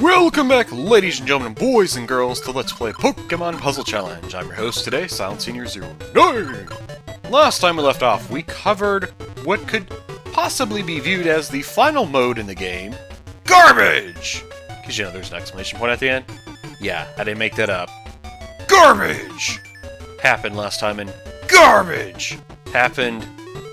Welcome back, ladies and gentlemen, boys and girls, to Let's Play Pokemon Puzzle Challenge. I'm your host today, Silent Senior 09. Last time we left off, we covered what could possibly be viewed as the final mode in the game, Garbage! Because, you know, there's an exclamation point at the end. Yeah, I didn't make that up. Garbage! Happened last time, and Garbage! Happened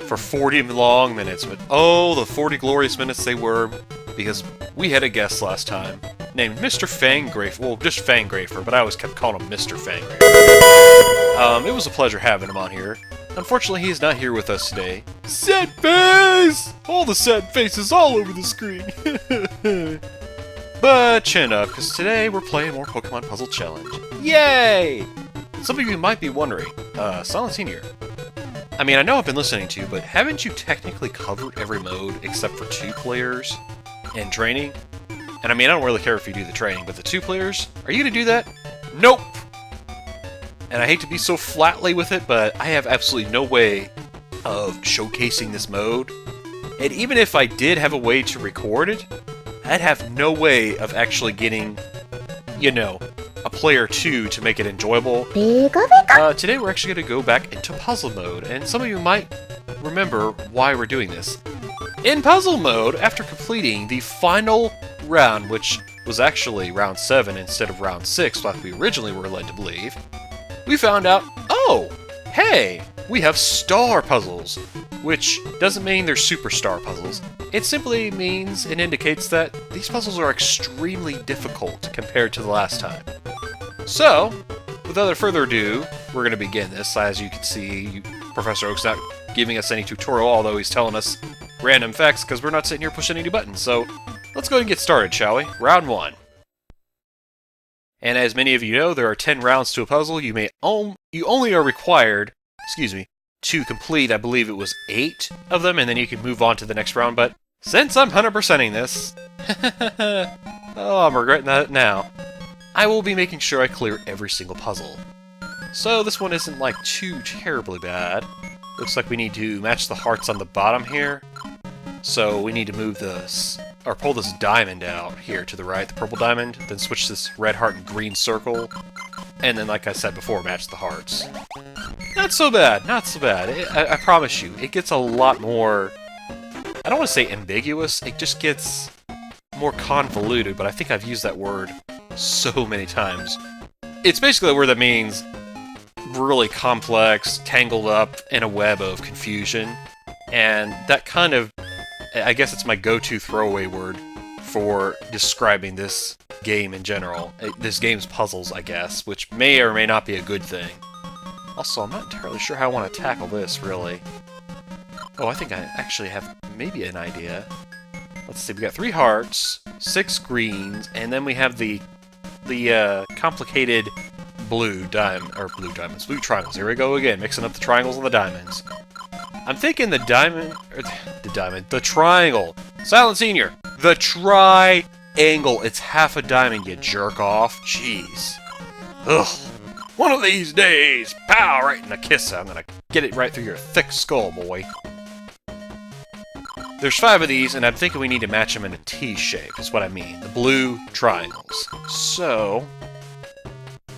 for 40 long minutes, but oh, the 40 glorious minutes they were, because we had a guest last time named Mr. Fangrafer. Well, just Fangrafer, but I always kept calling him Mr. Fangrafer. It was a pleasure having him on here. Unfortunately, he's not here with us today. Sad face! All the sad faces all over the screen. But chin up, because today we're playing more Pokemon Puzzle Challenge. Yay! Some of you might be wondering, Silent Senior, I mean, I know I've been listening to you, but haven't you technically covered every mode except for 2 players and training? And I mean, I don't really care if you do the training, but the 2 players, are you going to do that? Nope! And I hate to be so flatly with it, but I have absolutely no way of showcasing this mode. And even if I did have a way to record it, I'd have no way of actually getting, you know, a player 2 to make it enjoyable. Today we're actually going to go back into puzzle mode, and some of you might remember why we're doing this. In puzzle mode, after completing the final round, which was actually round 7 instead of round 6, like we originally were led to believe, we found out, oh, hey, we have star puzzles, which doesn't mean they're superstar puzzles. It simply means and indicates that these puzzles are extremely difficult compared to the last time. So, without further ado, we're going to begin this. As you can see, Professor Oak's not giving us any tutorial, although he's telling us random facts because we're not sitting here pushing any buttons. So, let's go ahead and get started, shall we? Round 1. And as many of you know, there are 10 rounds to a puzzle. You only are required, to complete, I believe it was 8 of them, and then you can move on to the next round. But since I'm 100%ing this, oh, I'm regretting that now. I will be making sure I clear every single puzzle. So this one isn't like too terribly bad. Looks like we need to match the hearts on the bottom here. So we need to move this, or pull this diamond out here to the right, the purple diamond, then switch this red heart and green circle, and then, like I said before, match the hearts. Not so bad, not so bad. I promise you, it gets a lot more, I don't want to say ambiguous, it just gets more convoluted, but I think I've used that word so many times. It's basically a word that means really complex, tangled up in a web of confusion, and that kind of, I guess it's my go-to throwaway word for describing this game in general. This game's puzzles, I guess, which may or may not be a good thing. Also, I'm not entirely sure how I want to tackle this, really. Oh, I think I actually have maybe an idea. Let's see, we got 3 hearts, 6 greens, and then we have the complicated blue triangles. Here we go again, mixing up the triangles and the diamonds. I'm thinking the triangle. Silent Senior, the triangle. It's half a diamond, you jerk off. Jeez. Ugh. One of these days, pow, right in the kiss. I'm gonna get it right through your thick skull, boy. There's 5 of these, and I'm thinking we need to match them in a T shape, is what I mean. The blue triangles. So,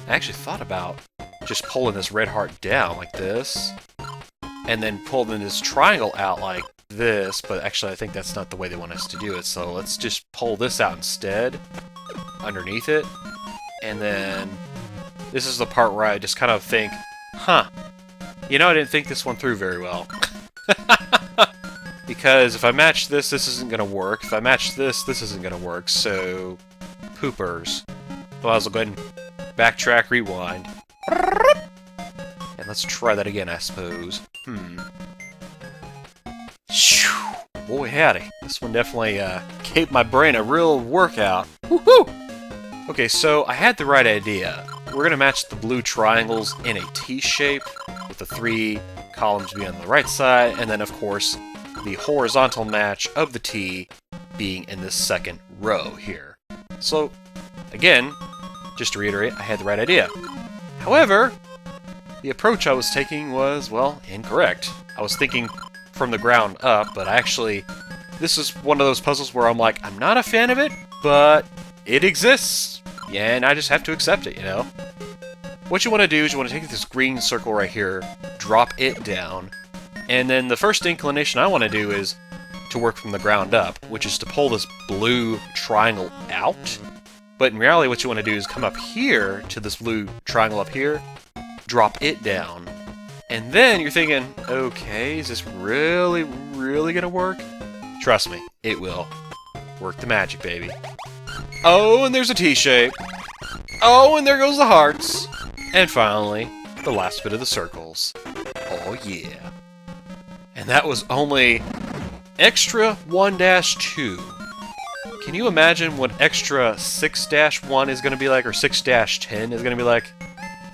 I actually thought about just pulling this red heart down like this, and then pulling this triangle out like this, but actually I think that's not the way they want us to do it, so let's just pull this out instead, underneath it, and then this is the part where I just kind of think, huh, you know, I didn't think this one through very well. Because if I match this, this isn't going to work. If I match this, this isn't going to work. So, poopers. Well, I'll go ahead and backtrack, rewind. And let's try that again, I suppose. Boy, howdy. This one definitely gave my brain a real workout. Woohoo! Okay, so I had the right idea. We're going to match the blue triangles in a T shape, with the 3 columns being on the right side, and then, of course, the horizontal match of the T being in this second row here. So, again, just to reiterate, I had the right idea. However, the approach I was taking was, well, incorrect. I was thinking from the ground up, but actually, this is one of those puzzles where I'm like, I'm not a fan of it, but it exists, and I just have to accept it, you know? What you want to do is you want to take this green circle right here, drop it down, and then the first inclination I want to do is to work from the ground up, which is to pull this blue triangle out. But in reality, what you want to do is come up here to this blue triangle up here, drop it down, and then you're thinking, okay, is this really, really gonna work? Trust me, it will. Work the magic, baby. Oh, and there's a T-shape. Oh, and there goes the hearts. And finally, the last bit of the circles. Oh, yeah. And that was only extra 1-2. Can you imagine what extra 6-1 is going to be like, or 6-10 is going to be like?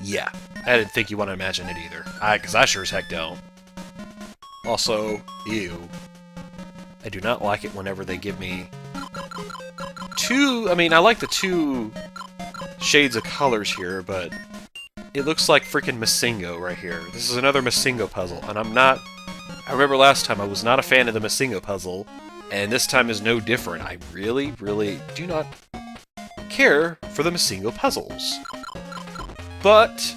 Yeah, I didn't think you want to imagine it either. Because I sure as heck don't. Also, ew. I do not like it whenever they give me two... I mean, I like the two shades of colors here, but it looks like freaking Masingo right here. This is another Masingo puzzle, and I'm not... I remember last time I was not a fan of the Masingo puzzle, and this time is no different. I really, really do not care for the Masingo puzzles. But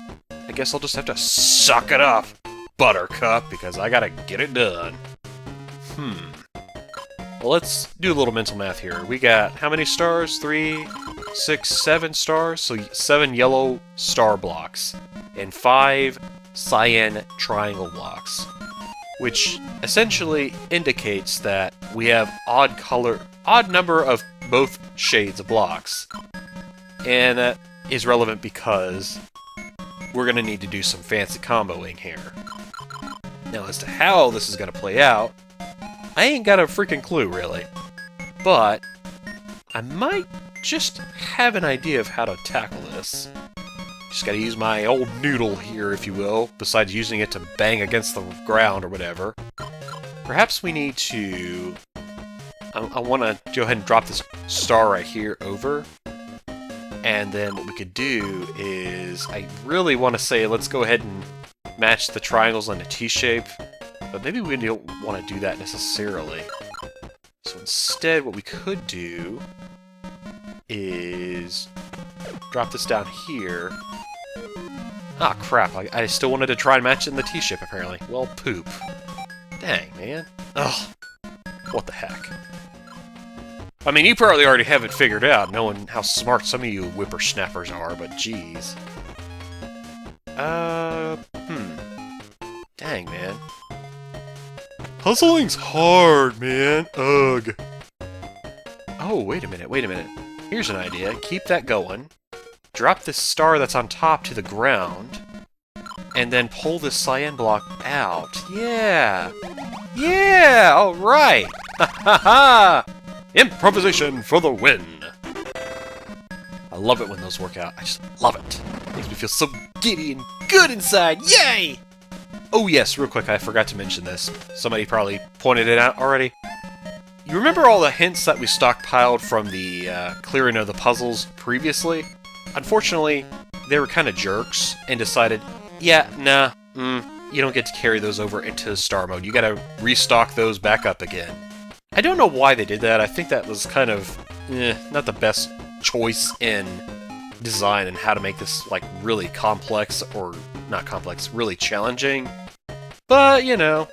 I guess I'll just have to suck it up, Buttercup, because I gotta get it done. Well, let's do a little mental math here. We got how many stars? 3, 6, 7 stars? So 7 yellow star blocks and 5 cyan triangle blocks, which essentially indicates that we have odd number of both shades of blocks. And that is relevant because we're going to need to do some fancy comboing here. Now, as to how this is going to play out, I ain't got a freaking clue, really. But I might just have an idea of how to tackle this. Just gotta use my old noodle here, if you will, besides using it to bang against the ground or whatever. Perhaps we need to... I want to go ahead and drop this star right here over. And then what we could do is... I really want to say let's go ahead and match the triangles on a T-shape. But maybe we don't want to do that necessarily. So instead, what we could do is drop this down here. Ah, crap. I still wanted to try and match it in the T-shape, apparently. Well, poop. Dang, man. Ugh. What the heck. I mean, you probably already have it figured out, knowing how smart some of you whippersnappers are, but jeez. Dang, man. Puzzling's hard, man. Ugh. Oh, wait a minute, wait a minute. Here's an idea. Keep that going. Drop this star that's on top to the ground. And then pull this cyan block out. Yeah! Yeah! Alright! Ha ha ha! Improvisation for the win! I love it when those work out. I just love it. Makes me feel so giddy and good inside. Yay! Oh yes, real quick, I forgot to mention this. Somebody probably pointed it out already. You remember all the hints that we stockpiled from the clearing of the puzzles previously? Unfortunately, they were kind of jerks and decided, yeah, nah, you don't get to carry those over into star mode. You gotta restock those back up again. I don't know why they did that. I think that was kind of, not the best choice in design and how to make this, like, really complex, or not complex, really challenging. But, you know,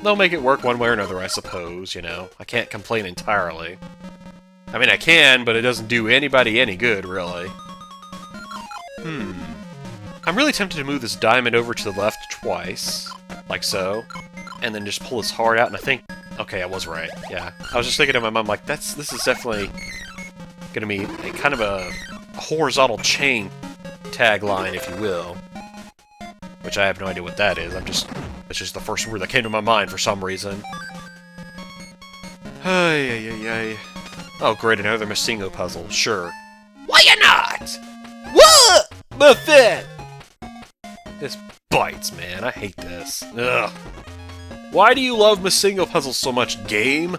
they'll make it work one way or another, I suppose, you know. I can't complain entirely. I mean, I can, but it doesn't do anybody any good, really. I'm really tempted to move this diamond over to the left twice, like so, and then just pull this heart out, and I think... Okay, I was right, yeah. I was just thinking to my mom, like, this is definitely gonna be a kind of a horizontal chain tagline, if you will. Which I have no idea what that is. It's just the first word that came to my mind for some reason. Ay. Oh, great, another Masingo puzzle, sure. Why you not? What? Buffet! This bites, man. I hate this. Ugh. Why do you love Masingo puzzles so much, game?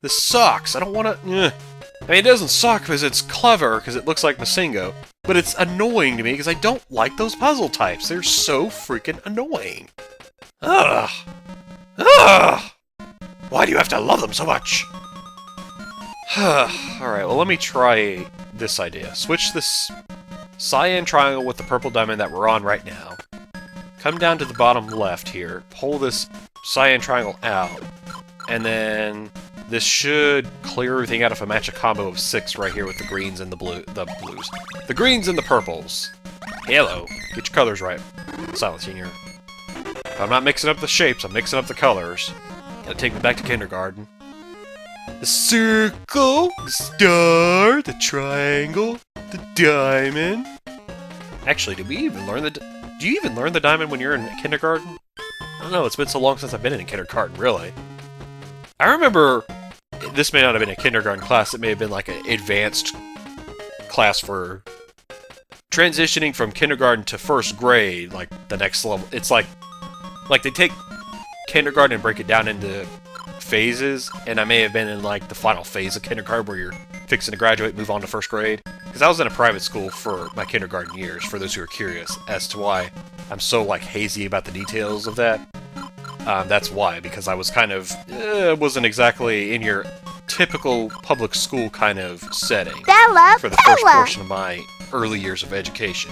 This sucks. I don't want to... I mean, it doesn't suck because it's clever, because it looks like Masingo, but it's annoying to me because I don't like those puzzle types. They're so freaking annoying. Ugh. Ugh. Why do you have to love them so much? Alright, well let me try this idea. Switch this cyan triangle with the purple diamond that we're on right now. Come down to the bottom left here, pull this cyan triangle out, and then this should clear everything out if I match a combo of 6 right here with the greens and the blues. The greens and the purples. Hello. Get your colors right, Silent Senior. If I'm not mixing up the shapes, I'm mixing up the colors. Gotta take me back to kindergarten. The circle, the star, the triangle, the diamond. Actually, did we even learn the... Do you even learn the diamond when you're in kindergarten? I don't know, it's been so long since I've been in kindergarten, really. I remember... This may not have been a kindergarten class, it may have been like an advanced class for transitioning from kindergarten to first grade, like the next level. It's like they take kindergarten and break it down into phases, and I may have been in like the final phase of kindergarten where you're fixing to graduate, move on to first grade. Because I was in a private school for my kindergarten years, for those who are curious as to why I'm so like hazy about the details of that. That's why, because I was kind of, wasn't exactly in your typical public school kind of setting for the first portion of my early years of education.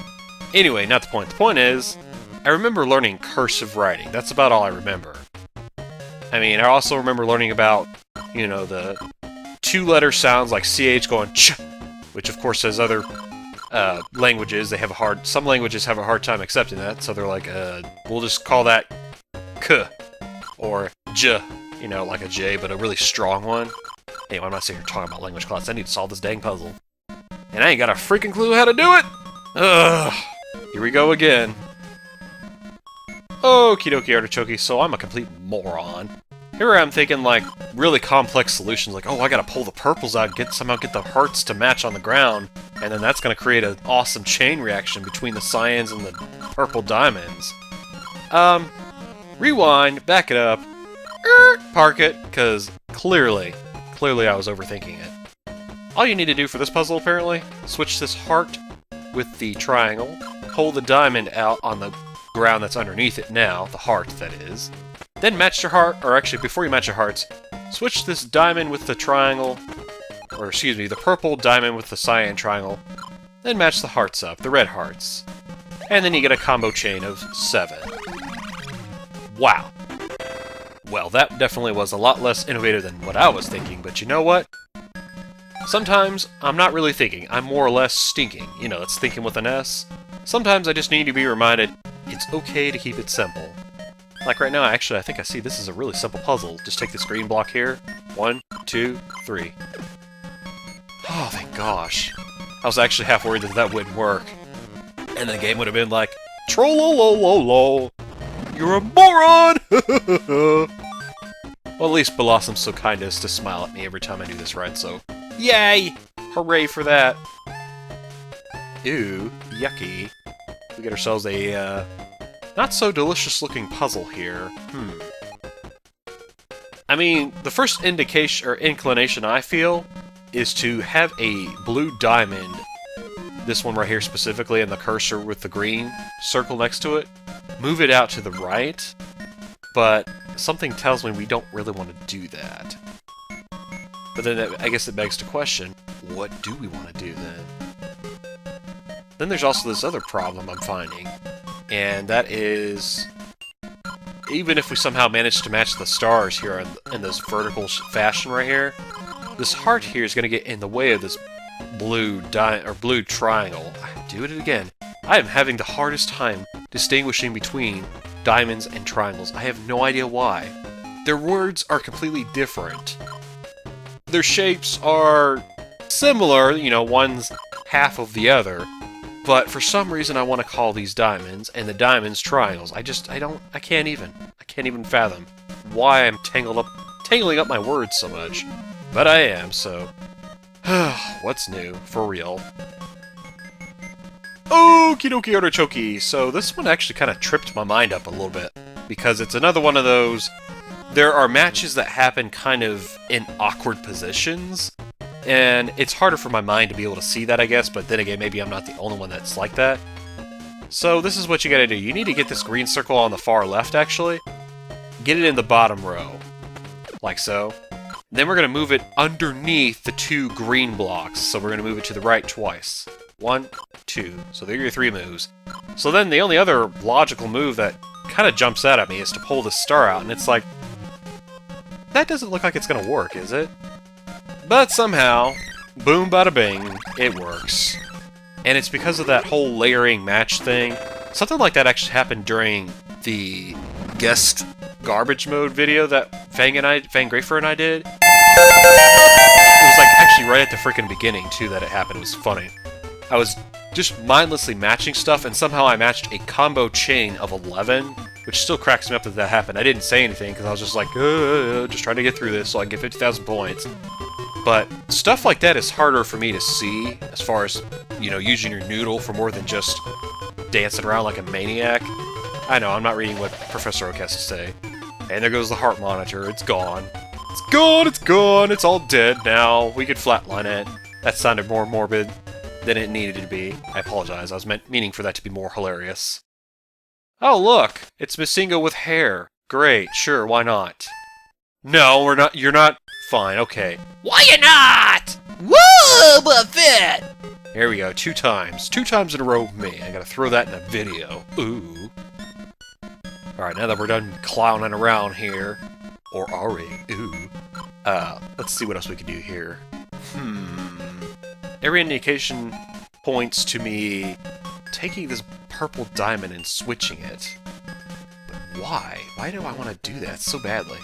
Anyway, not the point. The point is, I remember learning cursive writing. That's about all I remember. I mean, I also remember learning about, you know, the two-letter sounds like CH going ch, which of course has other languages. They have some languages have a hard time accepting that, so they're like, we'll just call that k, or j, you know, like a J, but a really strong one. Anyway, I'm not sitting here talking about language class. I need to solve this dang puzzle. And I ain't got a freaking clue how to do it! Ugh. Here we go again. Okie dokie artichoke, so I'm a complete moron. Here I'm thinking, like, really complex solutions, like, oh, I gotta pull the purples out and somehow get the hearts to match on the ground, and then that's gonna create an awesome chain reaction between the cyans and the purple diamonds. Rewind, back it up, park it, because clearly I was overthinking it. All you need to do for this puzzle, apparently, switch this heart with the triangle, pull the diamond out on the ground that's underneath it now, the heart, that is. Then match your heart, or actually, before you match your hearts, switch this diamond with the triangle, or excuse me, the purple diamond with the cyan triangle, then match the hearts up, the red hearts. And then you get a combo chain of 7. Wow. Well, that definitely was a lot less innovative than what I was thinking, but you know what? Sometimes, I'm not really thinking, I'm more or less stinking. You know, it's thinking with an S. Sometimes I just need to be reminded, it's okay to keep it simple. Like right now, actually, I think I see this is a really simple puzzle. Just take this green block here. 1, 2, 3. Oh, thank gosh. I was actually half worried that wouldn't work. And the game would have been like, troll-lo-lo-lo-lo, you're a moron! Well, at least Blossom's so kind as to smile at me every time I do this right, so yay! Hooray for that! Ew, yucky. We get ourselves a, not so delicious looking puzzle here. I mean, the first indication, or inclination I feel, is to have a blue diamond, this one right here specifically, and the cursor with the green circle next to it, move it out to the right, but something tells me we don't really want to do that. But then I guess it begs the question, what do we want to do then? Then there's also this other problem I'm finding, and that is, even if we somehow manage to match the stars here in this vertical fashion right here, this heart here is going to get in the way of this blue triangle. Do it again. I am having the hardest time distinguishing between diamonds and triangles. I have no idea why. Their words are completely different. Their shapes are similar, you know, one's half of the other, but for some reason I want to call these diamonds and the diamonds triangles. I can't even fathom why I'm tangling up my words so much. But I am, so what's new, for real? Okie dokie artichoke. So this one actually kind of tripped my mind up a little bit, because it's another one of those, there are matches that happen kind of in awkward positions, and it's harder for my mind to be able to see that, I guess, but then again, maybe I'm not the only one that's like that. So this is what you gotta do. You need to get this green circle on the far left, actually. Get it in the bottom row. Like so. Then we're going to move it underneath the 2 green blocks. So we're going to move it to the right twice. 1, 2. So there are your 3 moves. So then the only other logical move that kind of jumps out at me is to pull the star out, and it's like, that doesn't look like it's going to work, is it? But somehow, boom bada bing, it works. And it's because of that whole layering match thing. Something like that actually happened during the guest garbage mode video that Fang Grafer and I did. It was like actually right at the freaking beginning too that it happened. It was funny. I was just mindlessly matching stuff, and somehow I matched a combo chain of 11, which still cracks me up that that happened. I didn't say anything because I was just like, just trying to get through this so I can get 50,000 points. But stuff like that is harder for me to see as far as, you know, using your noodle for more than just dancing around like a maniac. I know, I'm not reading what Professor Oak has to say. And there goes the heart monitor. It's gone. It's gone, it's gone, it's all dead now. We could flatline it. That sounded more morbid than it needed to be. I apologize, I was meaning for that to be more hilarious. Oh, look! It's Missingo with hair. Great, sure, why not? No, we're not. You're not. Fine, okay. Why you not? Woo, Buffett! Here we go, 2 times. 2 times in a row with me. I gotta throw that in a video. Ooh. Alright, now that we're done clowning around here. Or are we? Ooh. Let's see what else we can do here. Every indication points to me taking this purple diamond and switching it. But why? Why do I want to do that so badly?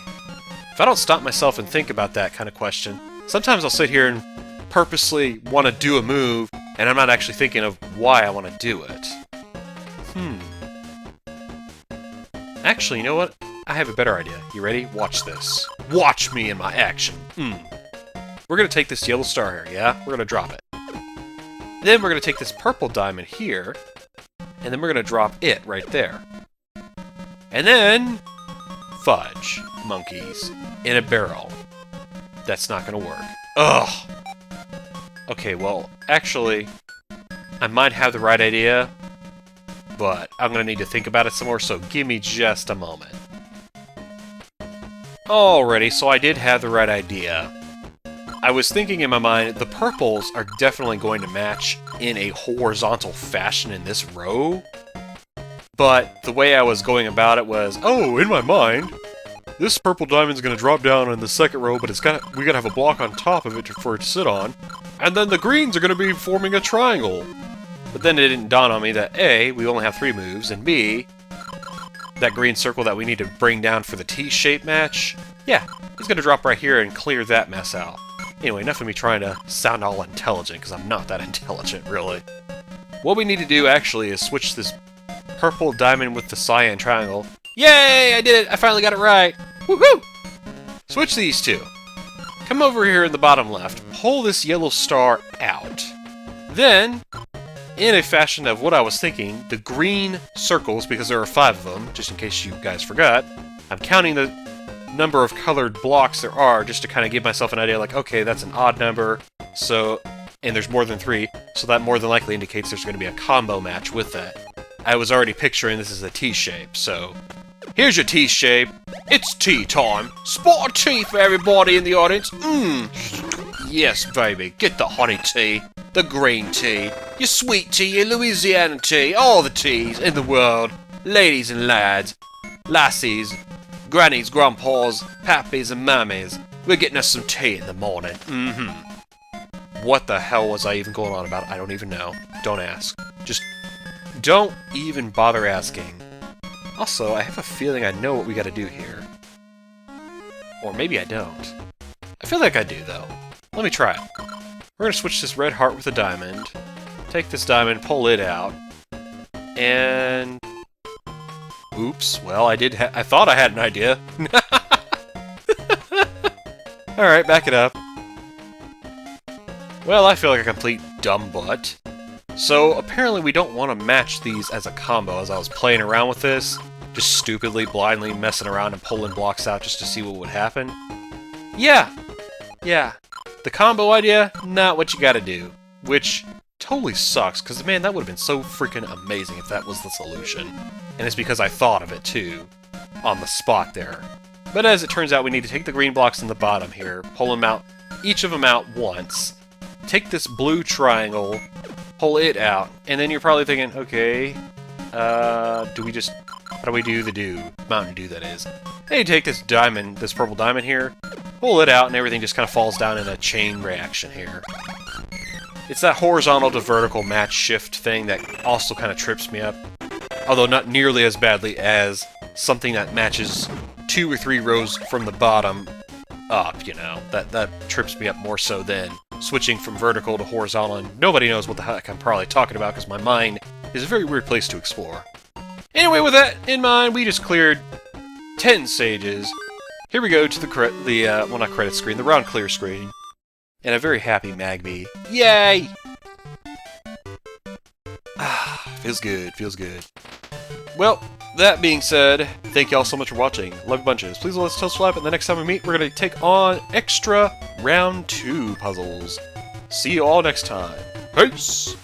If I don't stop myself and think about that kind of question, sometimes I'll sit here and purposely want to do a move, and I'm not actually thinking of why I want to do it. Actually, you know what? I have a better idea. You ready? Watch this. Watch me in my action. We're going to take this yellow star here, yeah? We're going to drop it. Then we're going to take this purple diamond here, and then we're going to drop it right there. And then... fudge, monkeys, in a barrel. That's not going to work. Ugh! Okay, well, actually, I might have the right idea, but I'm going to need to think about it some more, so give me just a moment. Alrighty, so I did have the right idea. I was thinking in my mind, the purples are definitely going to match in a horizontal fashion in this row, but the way I was going about it was, oh, in my mind, this purple diamond's going to drop down in the second row, but we gotta have a block on top of it for it to sit on, and then the greens are going to be forming a triangle. But then it didn't dawn on me that A, we only have 3 moves, and B, that green circle that we need to bring down for the T-shape match, yeah, it's going to drop right here and clear that mess out. Anyway, enough of me trying to sound all intelligent, because I'm not that intelligent, really. What we need to do, actually, is switch this purple diamond with the cyan triangle. Yay! I did it! I finally got it right! Woohoo! Switch these 2. Come over here in the bottom left. Pull this yellow star out. Then, in a fashion of what I was thinking, the green circles, because there are 5 of them, just in case you guys forgot, I'm counting the number of colored blocks there are just to kind of give myself an idea, like, okay, that's an odd number, so, and there's more than 3, so that more than likely indicates there's going to be a combo match with that. I was already picturing this as a T-shape, so here's your T-shape. It's tea time. Spot of tea for everybody in the audience. Yes, baby, get the honey tea, the green tea, your sweet tea, your Louisiana tea, all the teas in the world. Ladies and lads, lassies, grannies, grandpas, pappies, and mammies. We're getting us some tea in the morning. What the hell was I even going on about? I don't even know. Don't ask. Just don't even bother asking. Also, I have a feeling I know what we gotta do here. Or maybe I don't. I feel like I do, though. Let me try it. We're gonna switch this red heart with a diamond. Take this diamond, pull it out. And... oops, well, I thought I had an idea. Alright, back it up. Well, I feel like a complete dumb butt. So, apparently we don't want to match these as a combo as I was playing around with this. Just stupidly, blindly messing around and pulling blocks out just to see what would happen. Yeah. The combo idea, not what you gotta do. Which totally sucks, because man, that would have been so freaking amazing if that was the solution. And it's because I thought of it too. On the spot there. But as it turns out, we need to take the green blocks in the bottom here, pull them out, each of them out once, take this blue triangle, pull it out, and then you're probably thinking, okay, how do we do the Mountain Dew, that is. Hey, take this diamond, this purple diamond here, pull it out, and everything just kind of falls down in a chain reaction here. It's that horizontal to vertical match shift thing that also kind of trips me up, although not nearly as badly as something that matches 2 or 3 rows from the bottom up, you know. That trips me up more so than switching from vertical to horizontal, and nobody knows what the heck I'm probably talking about because my mind is a very weird place to explore. Anyway, with that in mind, we just cleared 10 stages. Here we go to the well, not credit screen, the round clear screen. And a very happy Magby. Yay! Ah, feels good, feels good. Well, that being said, thank you all so much for watching. Love you bunches. Please let us subscribe, and the next time we meet, we're going to take on extra round 2 puzzles. See you all next time. Peace!